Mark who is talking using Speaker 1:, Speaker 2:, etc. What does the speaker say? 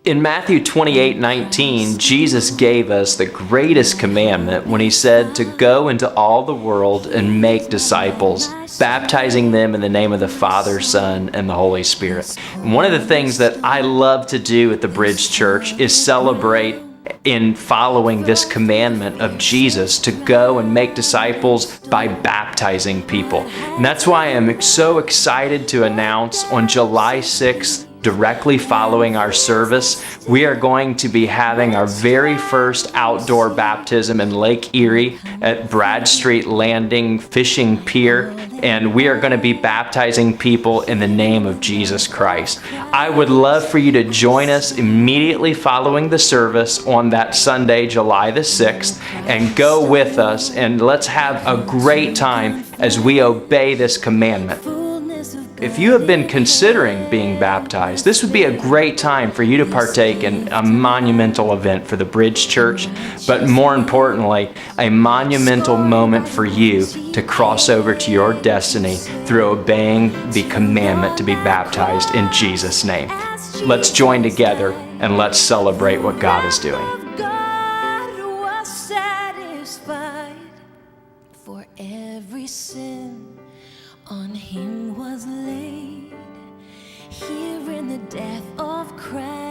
Speaker 1: In Matthew 28:19, Jesus gave us the greatest commandment when he said to go into all the world and make disciples, baptizing them in the name of the Father, Son, and the Holy Spirit. And one of the things that I love to do at the Bridge Church is celebrate in following this commandment of Jesus to go and make disciples by baptizing people. And that's why I'm so excited to announce on July 6th, directly following our service, we are going to be having our very first outdoor baptism in Lake Erie at Bradstreet Landing Fishing Pier, and we are going to be baptizing people in the name of Jesus Christ. I would love for you to join us immediately following the service on that Sunday, July the 6th, and go with us, and let's have a great time as we obey this commandment. If you have been considering being baptized, this would be a great time for you to partake in a monumental event for the Bridge Church, but more importantly, a monumental moment for you to cross over to your destiny through obeying the commandment to be baptized in Jesus' name. Let's join together and let's celebrate what God is doing.
Speaker 2: God was satisfied, for every sin on him was laid. Here in the death of Christ,